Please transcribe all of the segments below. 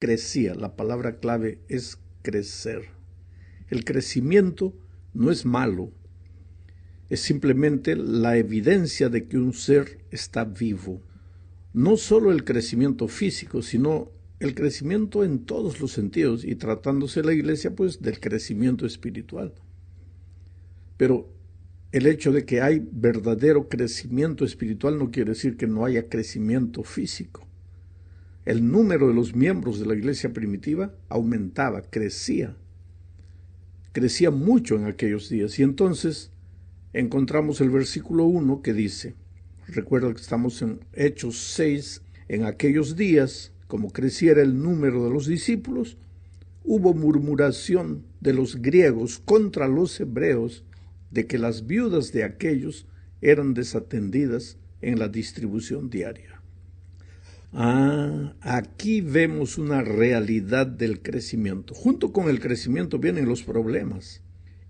crecía. La palabra clave es crecer. El crecimiento no es malo, es simplemente la evidencia de que un ser está vivo. No solo el crecimiento físico, sino el crecimiento en todos los sentidos, y tratándose la iglesia, pues, del crecimiento espiritual. Pero el hecho de que hay verdadero crecimiento espiritual no quiere decir que no haya crecimiento físico. El número de los miembros de la iglesia primitiva aumentaba, crecía mucho en aquellos días. Y entonces encontramos el versículo 1 que dice, recuerda que estamos en Hechos 6, en aquellos días, como creciera el número de los discípulos, hubo murmuración de los griegos contra los hebreos de que las viudas de aquellos eran desatendidas en la distribución diaria. Aquí vemos una realidad del crecimiento. Junto con el crecimiento vienen los problemas.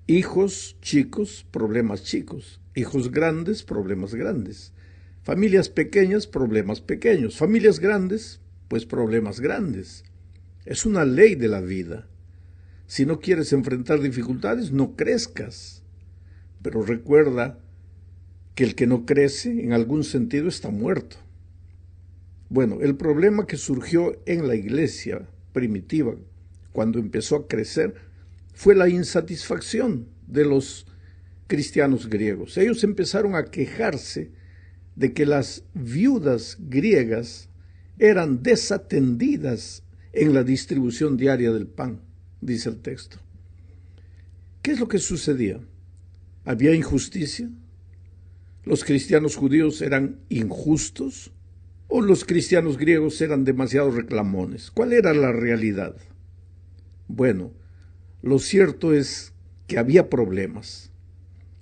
Hijos chicos, problemas chicos. Hijos grandes, problemas grandes. Familias pequeñas, problemas pequeños. Familias grandes, pues problemas grandes. Es una ley de la vida. Si no quieres enfrentar dificultades, no crezcas. Pero recuerda que el que no crece, en algún sentido, está muerto. Bueno, el problema que surgió en la iglesia primitiva, cuando empezó a crecer, fue la insatisfacción de los cristianos griegos. Ellos empezaron a quejarse de que las viudas griegas eran desatendidas en la distribución diaria del pan, dice el texto. ¿Qué es lo que sucedía? ¿Había injusticia? ¿Los cristianos judíos eran injustos? ¿O los cristianos griegos eran demasiado reclamones? ¿Cuál era la realidad? Bueno, lo cierto es que había problemas.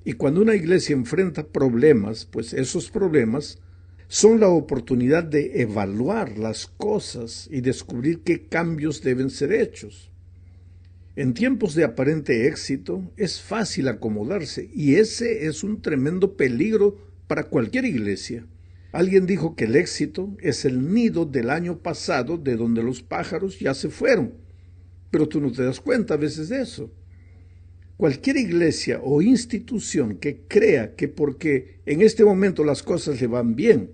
Y cuando una iglesia enfrenta problemas, pues esos problemas son la oportunidad de evaluar las cosas y descubrir qué cambios deben ser hechos. En tiempos de aparente éxito es fácil acomodarse, y ese es un tremendo peligro para cualquier iglesia. Alguien dijo que el éxito es el nido del año pasado de donde los pájaros ya se fueron, pero tú no te das cuenta a veces de eso. Cualquier iglesia o institución que crea que porque en este momento las cosas le van bien,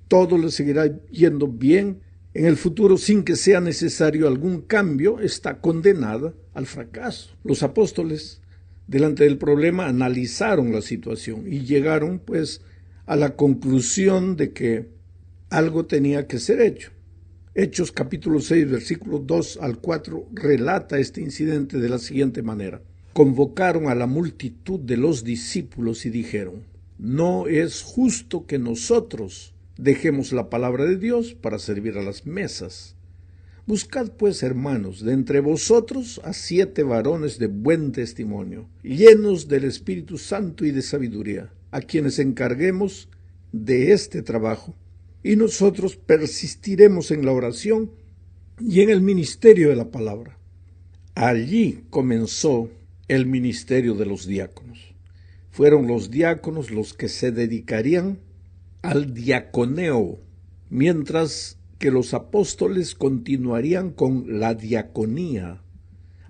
todo le seguirá yendo bien en el futuro sin que sea necesario algún cambio, está condenada al fracaso. Los apóstoles, delante del problema, analizaron la situación y llegaron, pues, a la conclusión de que algo tenía que ser hecho. Hechos capítulo 6, versículos 2 al 4, relata este incidente de la siguiente manera. Convocaron a la multitud de los discípulos y dijeron, no es justo que nosotros dejemos la palabra de Dios para servir a las mesas. Buscad pues, hermanos, de entre vosotros a 7 varones de buen testimonio, llenos del Espíritu Santo y de sabiduría, a quienes encarguemos de este trabajo, y nosotros persistiremos en la oración y en el ministerio de la palabra. Allí comenzó el ministerio de los diáconos. Fueron los diáconos los que se dedicarían al diaconeo, mientras que los apóstoles continuarían con la diaconía.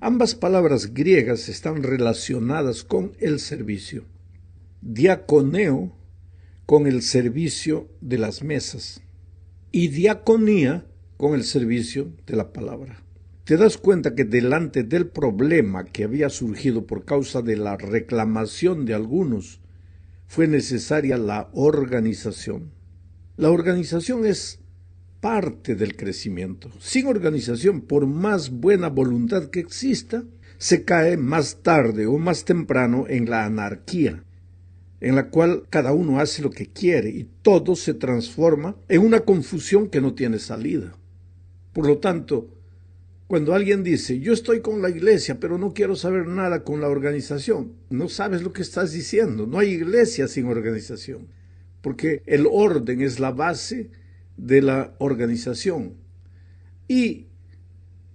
Ambas palabras griegas están relacionadas con el servicio. Diaconeo con el servicio de las mesas y diaconía con el servicio de la palabra. Te das cuenta que delante del problema que había surgido por causa de la reclamación de algunos, fue necesaria la organización. La organización es parte del crecimiento. Sin organización, por más buena voluntad que exista, se cae más tarde o más temprano en la anarquía, en la cual cada uno hace lo que quiere y todo se transforma en una confusión que no tiene salida. Por lo tanto, cuando alguien dice, yo estoy con la iglesia, pero no quiero saber nada con la organización, no sabes lo que estás diciendo. No hay iglesia sin organización, porque el orden es la base de la organización y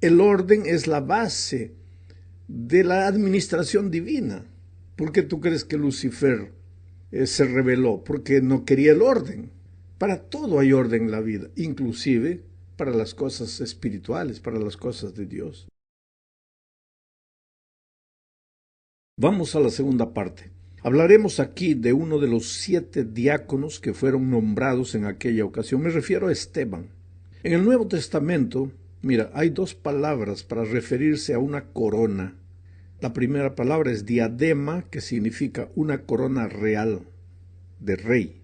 el orden es la base de la administración divina. ¿Por qué tú crees que Lucifer se rebeló? Porque no quería el orden. Para todo hay orden en la vida, inclusive para las cosas espirituales, para las cosas de Dios. Vamos a la segunda parte. Hablaremos aquí de uno de los 7 diáconos que fueron nombrados en aquella ocasión. Me refiero a Esteban. En el Nuevo Testamento, mira, hay 2 palabras para referirse a una corona. La primera palabra es diadema, que significa una corona real, de rey.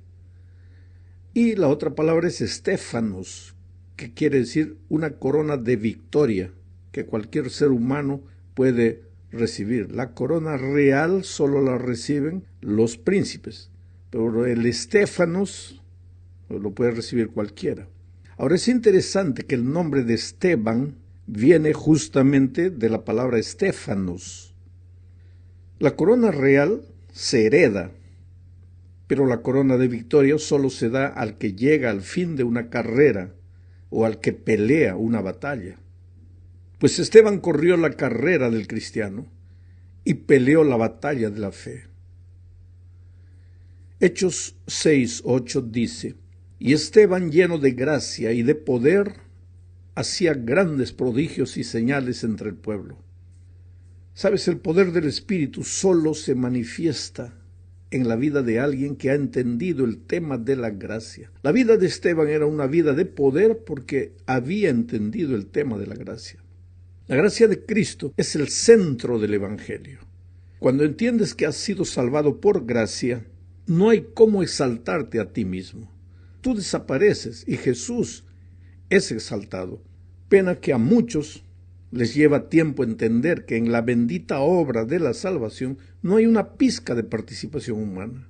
Y la otra palabra es estéfanos, que quiere decir una corona de victoria, que cualquier ser humano puede recibir. La corona real solo la reciben los príncipes, pero el estéfanos lo puede recibir cualquiera. Ahora es interesante que el nombre de Esteban viene justamente de la palabra estéfanos. La corona real se hereda, pero la corona de victoria solo se da al que llega al fin de una carrera o al que pelea una batalla. Pues Esteban corrió la carrera del cristiano y peleó la batalla de la fe. Hechos 6:8 dice: y Esteban, lleno de gracia y de poder, hacía grandes prodigios y señales entre el pueblo. Sabes, el poder del Espíritu solo se manifiesta en la vida de alguien que ha entendido el tema de la gracia. La vida de Esteban era una vida de poder porque había entendido el tema de la gracia. La gracia de Cristo es el centro del Evangelio. Cuando entiendes que has sido salvado por gracia, no hay cómo exaltarte a ti mismo. Tú desapareces y Jesús es exaltado. Pena que a muchos les lleva tiempo entender que en la bendita obra de la salvación no hay una pizca de participación humana.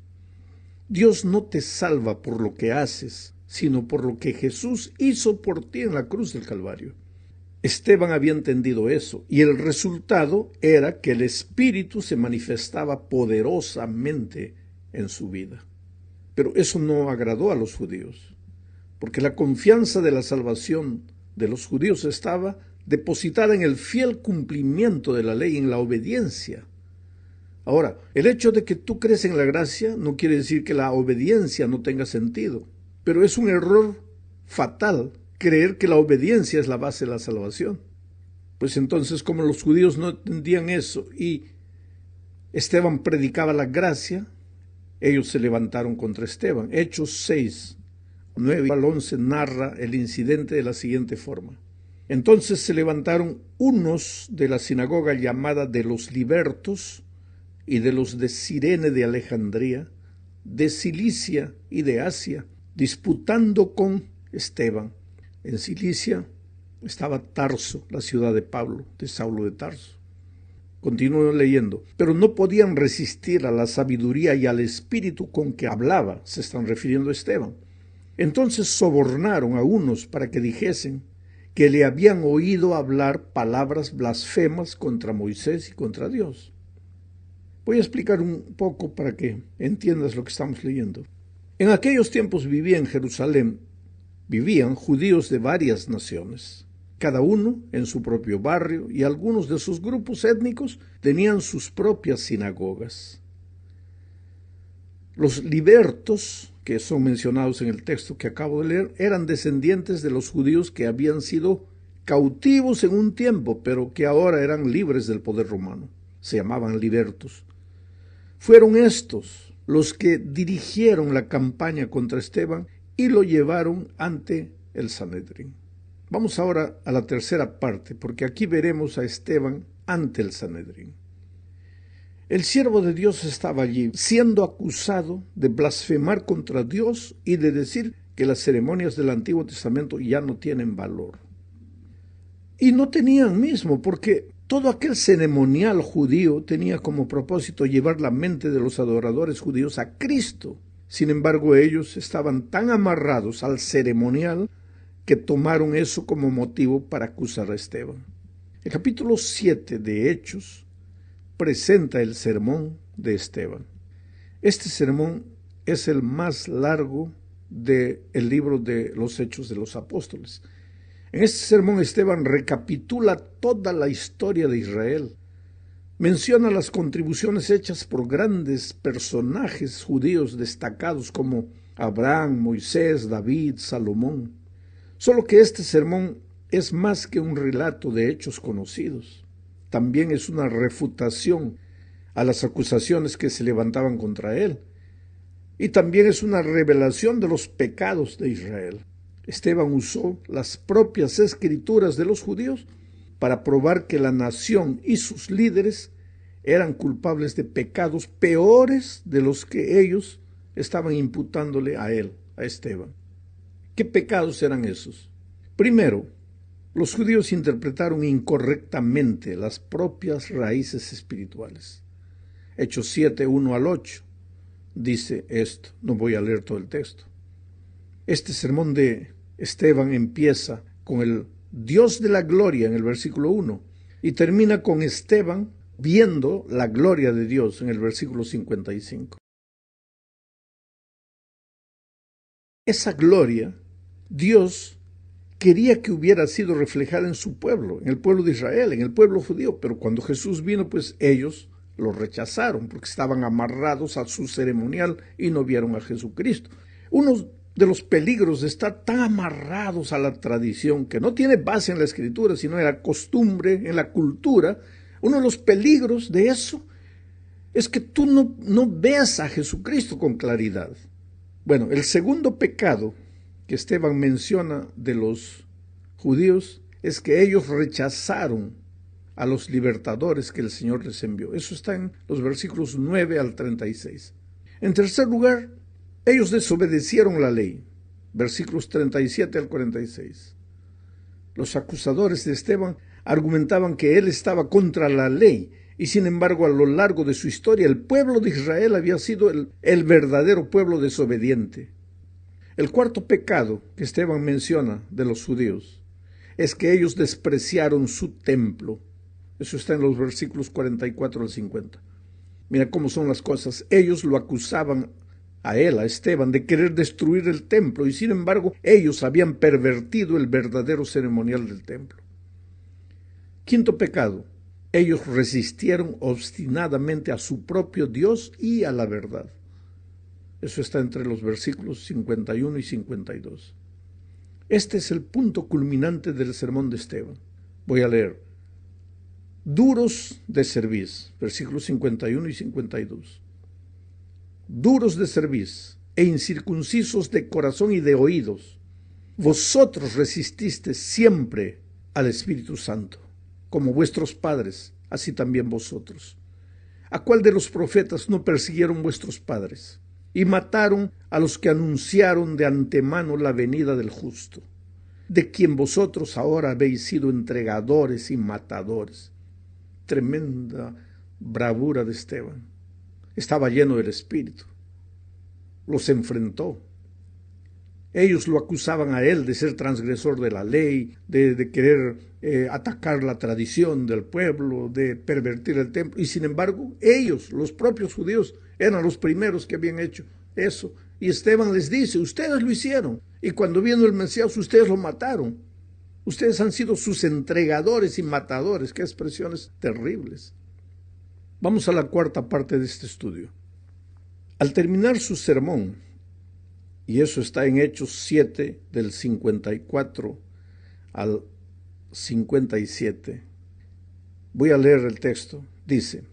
Dios no te salva por lo que haces, sino por lo que Jesús hizo por ti en la cruz del Calvario. Esteban había entendido eso, y el resultado era que el Espíritu se manifestaba poderosamente en su vida. Pero eso no agradó a los judíos, porque la confianza de la salvación de los judíos estaba depositada en el fiel cumplimiento de la ley, en la obediencia. Ahora, el hecho de que tú crees en la gracia no quiere decir que la obediencia no tenga sentido, pero es un error fatal creer que la obediencia es la base de la salvación. Pues entonces, como los judíos no entendían eso y Esteban predicaba la gracia, ellos se levantaron contra Esteban. Hechos 6:9-11 narra el incidente de la siguiente forma. Entonces se levantaron unos de la sinagoga llamada de los libertos y de los de Cirene de Alejandría, de Cilicia y de Asia, disputando con Esteban. En Cilicia estaba Tarso, la ciudad de Pablo, de Saulo de Tarso. Continúo leyendo. Pero no podían resistir a la sabiduría y al espíritu con que hablaba, se están refiriendo a Esteban. Entonces sobornaron a unos para que dijesen que le habían oído hablar palabras blasfemas contra Moisés y contra Dios. Voy a explicar un poco para que entiendas lo que estamos leyendo. En aquellos tiempos vivían judíos de varias naciones, cada uno en su propio barrio, y algunos de sus grupos étnicos tenían sus propias sinagogas. Los libertos, que son mencionados en el texto que acabo de leer, eran descendientes de los judíos que habían sido cautivos en un tiempo, pero que ahora eran libres del poder romano. Se llamaban libertos. Fueron estos los que dirigieron la campaña contra Esteban y lo llevaron ante el Sanedrín. Vamos ahora a la tercera parte, porque aquí veremos a Esteban ante el Sanedrín. El siervo de Dios estaba allí, siendo acusado de blasfemar contra Dios y de decir que las ceremonias del Antiguo Testamento ya no tienen valor. Y no tenían mismo, porque todo aquel ceremonial judío tenía como propósito llevar la mente de los adoradores judíos a Cristo. Sin embargo, ellos estaban tan amarrados al ceremonial que tomaron eso como motivo para acusar a Esteban. El capítulo 7 de Hechos presenta el sermón de Esteban. Este sermón es el más largo del libro de los Hechos de los Apóstoles. En este sermón Esteban recapitula toda la historia de Israel. Menciona las contribuciones hechas por grandes personajes judíos destacados como Abraham, Moisés, David, Salomón. Solo que este sermón es más que un relato de hechos conocidos. También es una refutación a las acusaciones que se levantaban contra él. Y también es una revelación de los pecados de Israel. Esteban usó las propias escrituras de los judíos para probar que la nación y sus líderes eran culpables de pecados peores de los que ellos estaban imputándole a él, a Esteban. ¿Qué pecados eran esos? Primero, los judíos interpretaron incorrectamente las propias raíces espirituales. Hechos 7, 1 al 8 dice esto. No voy a leer todo el texto. Este sermón de Esteban empieza con el Dios de la gloria en el versículo 1 y termina con Esteban viendo la gloria de Dios en el versículo 55. Esa gloria, Dios quería que hubiera sido reflejada en su pueblo, en el pueblo de Israel, en el pueblo judío, pero cuando Jesús vino, pues ellos lo rechazaron porque estaban amarrados a su ceremonial y no vieron a Jesucristo. Uno de los peligros de estar tan amarrados a la tradición, que no tiene base en la Escritura, sino en la costumbre, en la cultura, uno de los peligros de eso es que tú no veas a Jesucristo con claridad. Bueno, el segundo pecado que Esteban menciona de los judíos es que ellos rechazaron a los libertadores que el Señor les envió. Eso está en los versículos 9 al 36. En tercer lugar, ellos desobedecieron la ley. Versículos 37 al 46. Los acusadores de Esteban argumentaban que él estaba contra la ley y sin embargo a lo largo de su historia el pueblo de Israel había sido el verdadero pueblo desobediente. El cuarto pecado que Esteban menciona de los judíos es que ellos despreciaron su templo. Eso está en los versículos 44 al 50. Mira cómo son las cosas. Ellos lo acusaban a él, a Esteban, de querer destruir el templo y sin embargo ellos habían pervertido el verdadero ceremonial del templo. Quinto pecado. Ellos resistieron obstinadamente a su propio Dios y a la verdad. Eso está entre los versículos 51 y 52. Este es el punto culminante del sermón de Esteban. Voy a leer. Duros de cerviz, versículos 51 y 52. Duros de cerviz e incircuncisos de corazón y de oídos, vosotros resististeis siempre al Espíritu Santo, como vuestros padres, así también vosotros. ¿A cuál de los profetas no persiguieron vuestros padres? Y mataron a los que anunciaron de antemano la venida del justo, de quien vosotros ahora habéis sido entregadores y matadores. Tremenda bravura de Esteban. Estaba lleno del Espíritu. Los enfrentó. Ellos lo acusaban a él de ser transgresor de la ley, de querer atacar la tradición del pueblo, de pervertir el templo. Y sin embargo, ellos, los propios judíos, eran los primeros que habían hecho eso. Y Esteban les dice, ustedes lo hicieron. Y cuando vino el Mesías, ustedes lo mataron. Ustedes han sido sus entregadores y matadores. Qué expresiones terribles. Vamos a la cuarta parte de este estudio. Al terminar su sermón, y eso está en Hechos 7, del 54 al 57, voy a leer el texto. Dice,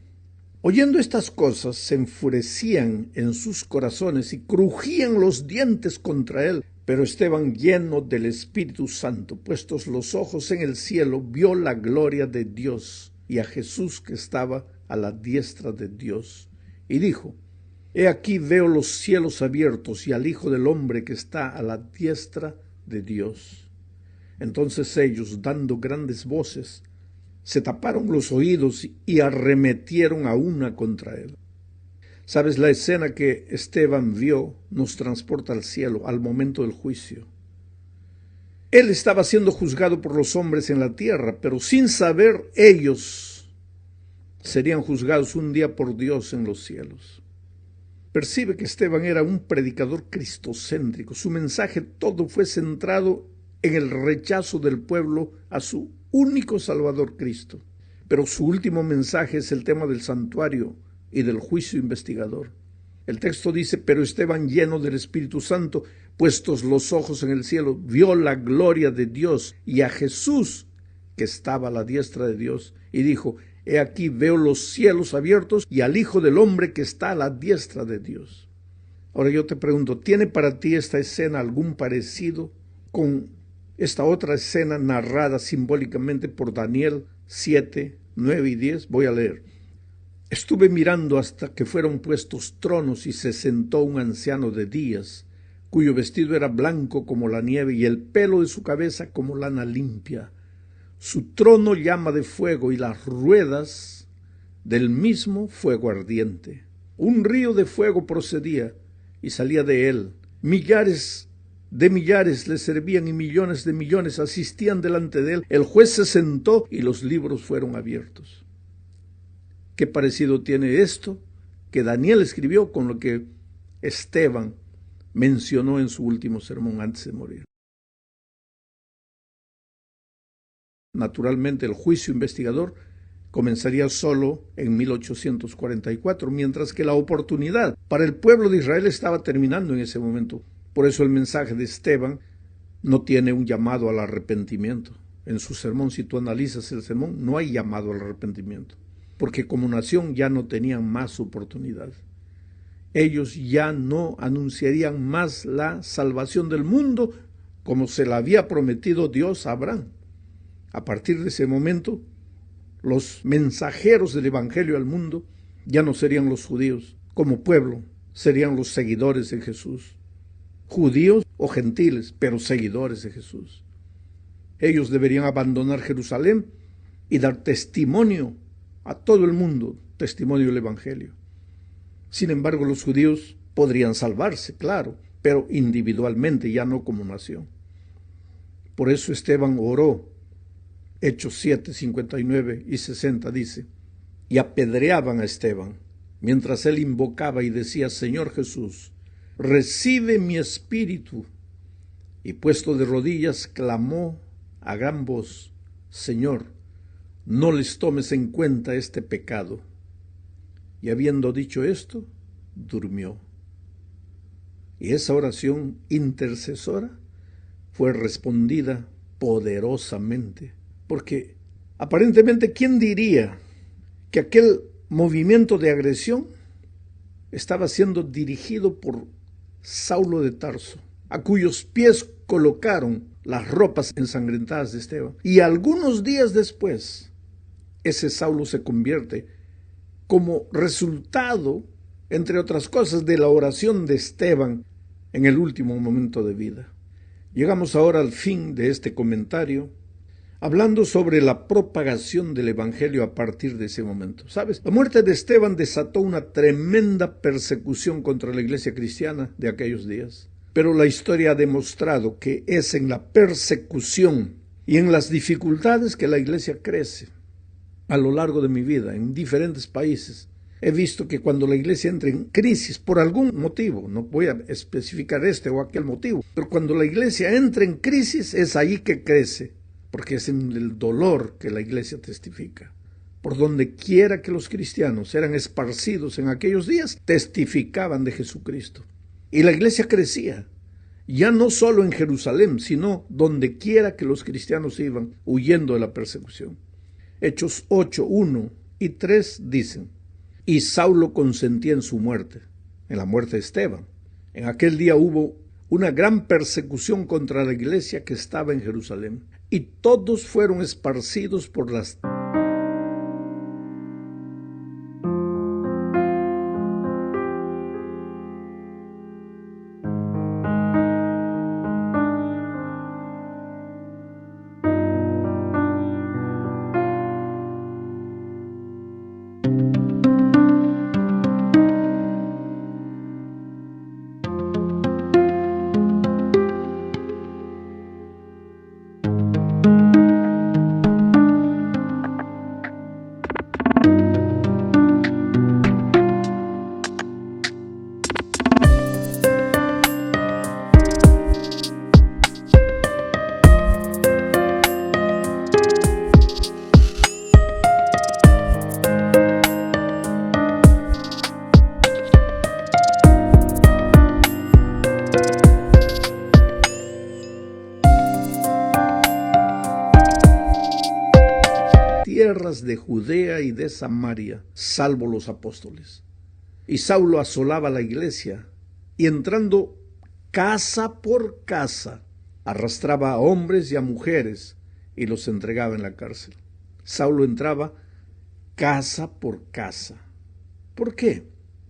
oyendo estas cosas, se enfurecían en sus corazones y crujían los dientes contra él. Pero Esteban, lleno del Espíritu Santo, puestos los ojos en el cielo, vio la gloria de Dios y a Jesús que estaba a la diestra de Dios. Y dijo, he aquí veo los cielos abiertos y al Hijo del Hombre que está a la diestra de Dios. Entonces ellos, dando grandes voces, se taparon los oídos y arremetieron a una contra él. Sabes, la escena que Esteban vio nos transporta al cielo, al momento del juicio. Él estaba siendo juzgado por los hombres en la tierra, pero sin saber ellos serían juzgados un día por Dios en los cielos. Percibe que Esteban era un predicador cristocéntrico. Su mensaje todo fue centrado en el rechazo del pueblo a su único Salvador Cristo. Pero su último mensaje es el tema del santuario y del juicio investigador. El texto dice, pero Esteban, lleno del Espíritu Santo, puestos los ojos en el cielo, vio la gloria de Dios y a Jesús que estaba a la diestra de Dios, y dijo: he aquí veo los cielos abiertos y al Hijo del Hombre que está a la diestra de Dios. Ahora yo te pregunto, ¿tiene para ti esta escena algún parecido con esta otra escena narrada simbólicamente por Daniel 7, 9 y 10? Voy a leer. Estuve mirando hasta que fueron puestos tronos y se sentó un anciano de días, cuyo vestido era blanco como la nieve y el pelo de su cabeza como lana limpia. Su trono llama de fuego y las ruedas del mismo fuego ardiente. Un río de fuego procedía y salía de él. Millares de millares le servían y millones de millones asistían delante de él. El juez se sentó y los libros fueron abiertos. ¿Qué parecido tiene esto que Daniel escribió con lo que Esteban mencionó en su último sermón antes de morir? Naturalmente, el juicio investigador comenzaría solo en 1844, mientras que la oportunidad para el pueblo de Israel estaba terminando en ese momento. Por eso el mensaje de Esteban no tiene un llamado al arrepentimiento. En su sermón, si tú analizas el sermón, no hay llamado al arrepentimiento, porque como nación ya no tenían más oportunidad. Ellos ya no anunciarían más la salvación del mundo como se la había prometido Dios a Abraham. A partir de ese momento, los mensajeros del Evangelio al mundo ya no serían los judíos. Como pueblo, serían los seguidores de Jesús. Judíos o gentiles, pero seguidores de Jesús. Ellos deberían abandonar Jerusalén y dar testimonio a todo el mundo, testimonio del Evangelio. Sin embargo, los judíos podrían salvarse, claro, pero individualmente, ya no como nación. Por eso Esteban oró. Hechos 7, 59 y 60 dice: y apedreaban a Esteban, mientras él invocaba y decía: Señor Jesús, recibe mi espíritu. Y puesto de rodillas, clamó a gran voz: Señor, no les tomes en cuenta este pecado. Y habiendo dicho esto, durmió. Y esa oración intercesora fue respondida poderosamente. Porque aparentemente, ¿quién diría que aquel movimiento de agresión estaba siendo dirigido por Saulo de Tarso, a cuyos pies colocaron las ropas ensangrentadas de Esteban? Y algunos días después, ese Saulo se convierte como resultado, entre otras cosas, de la oración de Esteban en el último momento de vida. Llegamos ahora al fin de este comentario, hablando sobre la propagación del Evangelio a partir de ese momento. ¿Sabes? La muerte de Esteban desató una tremenda persecución contra la iglesia cristiana de aquellos días. Pero la historia ha demostrado que es en la persecución y en las dificultades que la iglesia crece. A lo largo de mi vida, en diferentes países, he visto que cuando la iglesia entra en crisis por algún motivo, no voy a especificar este o aquel motivo, pero cuando la iglesia entra en crisis es ahí que crece, porque es en el dolor que la iglesia testifica. Por donde quiera que los cristianos eran esparcidos en aquellos días, testificaban de Jesucristo. Y la iglesia crecía, ya no solo en Jerusalén, sino donde quiera que los cristianos iban huyendo de la persecución. Hechos 8, 1 y 3 dicen: y Saulo consentía en su muerte, en la muerte de Esteban. En aquel día hubo una gran persecución contra la iglesia que estaba en Jerusalén, y todos fueron esparcidos por las tierras de Judea y de Samaria, salvo los apóstoles. Y Saulo asolaba la iglesia, y entrando casa por casa, arrastraba a hombres y a mujeres, y los entregaba en la cárcel. Saulo entraba casa por casa. ¿Por qué?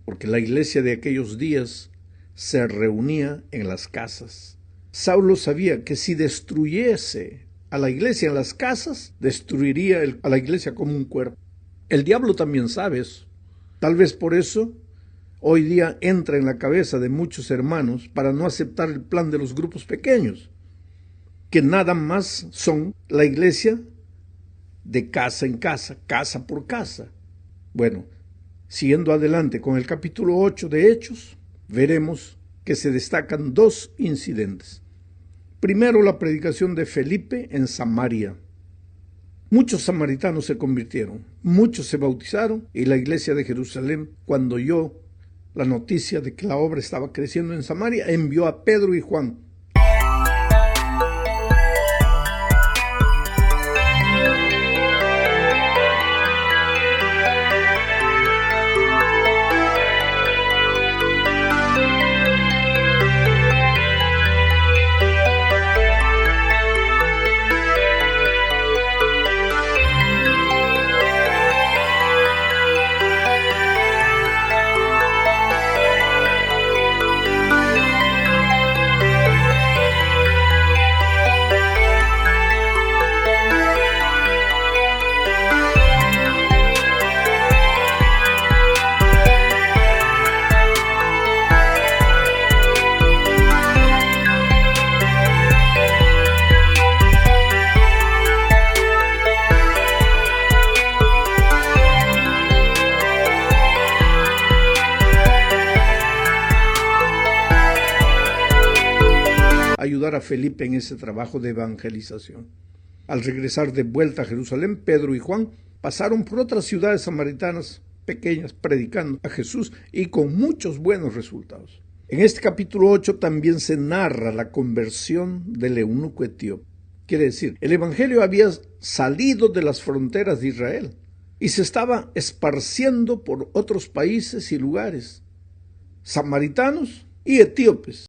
Porque la iglesia de aquellos días se reunía en las casas. Saulo sabía que si destruyese a la iglesia en las casas, destruiría a la iglesia como un cuerpo. El diablo también sabe eso. Tal vez por eso hoy día entra en la cabeza de muchos hermanos para no aceptar el plan de los grupos pequeños, que nada más son la iglesia de casa en casa, casa por casa. Bueno, siguiendo adelante con el capítulo 8 de Hechos, veremos que se destacan dos incidentes. Primero, la predicación de Felipe en Samaria. Muchos samaritanos se convirtieron, muchos se bautizaron, y la iglesia de Jerusalén, cuando oyó la noticia de que la obra estaba creciendo en Samaria, envió a Pedro y Juan. Ayudar a Felipe en ese trabajo de evangelización. Al regresar de vuelta a Jerusalén, Pedro y Juan pasaron por otras ciudades samaritanas pequeñas predicando a Jesús y con muchos buenos resultados. En este capítulo 8 también se narra la conversión del eunuco etíope. Quiere decir, el evangelio había salido de las fronteras de Israel y se estaba esparciendo por otros países y lugares, samaritanos y etíopes.